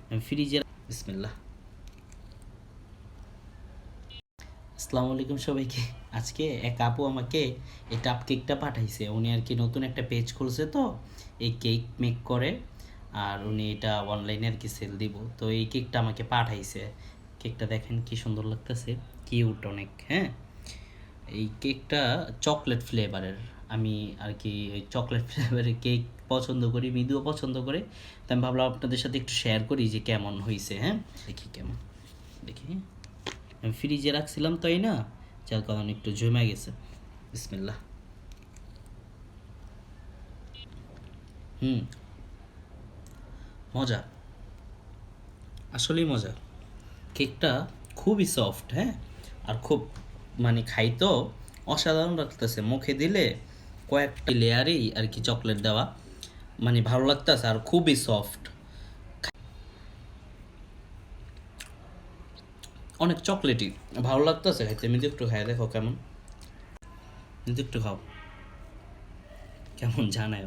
ফ্রিজে বিসমিল্লাহ। আসসালামু আলাইকুম সবাইকে। আজকে এক আপু আমাকে এই কাপ কেকটা পাঠাইছে। উনি আর কি নতুন একটা পেজ খুলছে, তো এই কেক মেক করে, আর উনি এটা অনলাইনে আর কি সেল দিব। তো এই কেকটা আমাকে পাঠাইছে। কেকটা দেখেন কি সুন্দর লাগতেছে, কিউট অনেক। হ্যাঁ, এই কেকটা চকলেট ফ্লেভারের। আমি আর কি ওই চকলেট ফ্লেভারের কেক পছন্দ করি, মৃদুও পছন্দ করে। তো আমি ভাবলাম আপনাদের সাথে একটু শেয়ার করি যে কেমন হয়েছে। হ্যাঁ, দেখি কেমন, দেখি। আমি ফ্রিজে রাখছিলাম তাই না, যার কারণে একটু জমে গেছে। বিসমিল্লাহ। হুম, মজা, আসলেই মজা। কেকটা খুবই সফট, হ্যাঁ, আর খুব মানে খাইতো অসাধারণ লাগতেছে। মুখে দিলে কয়েকটি লেয়ারেই আর কি চকলেট দেওয়া, মানে ভালো লাগতেছে আর খুবই সফট, অনেক চকলেটই, ভালো লাগতেছে খাইতে। আমি তো একটু খাই, দেখো কেমন, কিন্তু একটু খাও কেমন জানায়।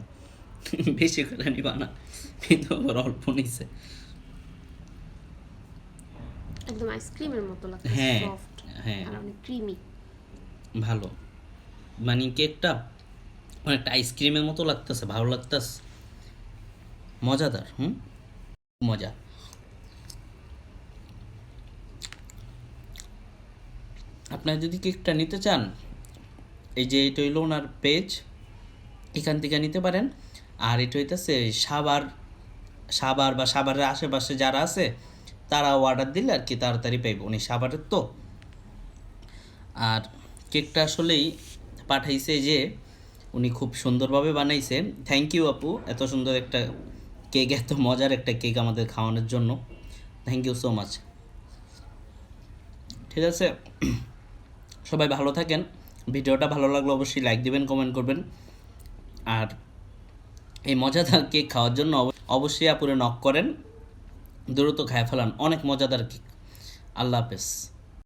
বেশি করে নিবা না, কিন্তু আবার অল্প নিছে। একদম আইসক্রিমের মতো লাগতেছে, হ্যাঁ, সফট হ্যাঁ, আর অনেক ক্রিমি। ভালো। মানে কেকটা অনেকটা আইসক্রিমের মতো লাগতেছে, ভালো লাগতেছে, মজাদার। হুম, মজা। আপনারা যদি কেকটা নিতে চান, এই যে এটা হইলো ওনার পেজ, এখান থেকে নিতে পারেন। আর এটা হইতেছে সাভার, সাভার বা সাভারের আশেপাশে যারা আছে তারা অর্ডার দিলে আর কি তাড়াতাড়ি পাইব। উনি সাভারের তো। আর কেকটা আসলেই পাঠাইছে যে উনি খুব সুন্দরভাবে বানাইছে। থ্যাংক ইউ আপু, এত সুন্দর একটা কেক, এত মজার একটা কেক আমাদের খাওয়ানোর জন্য। Thank you so much. ঠিক আছে, সবাই ভালো থাকেন। ভিডিওটা ভালো লাগলে অবশ্যই লাইক দিবেন, কমেন্ট করবেন। আর এই মজাদার কেক খাওয়ার জন্য অবশ্যই আপুরে নক করেন, দ্রুত খায় ফেলান, অনেক মজাদার কেক। আল্লাহ হাফেজ।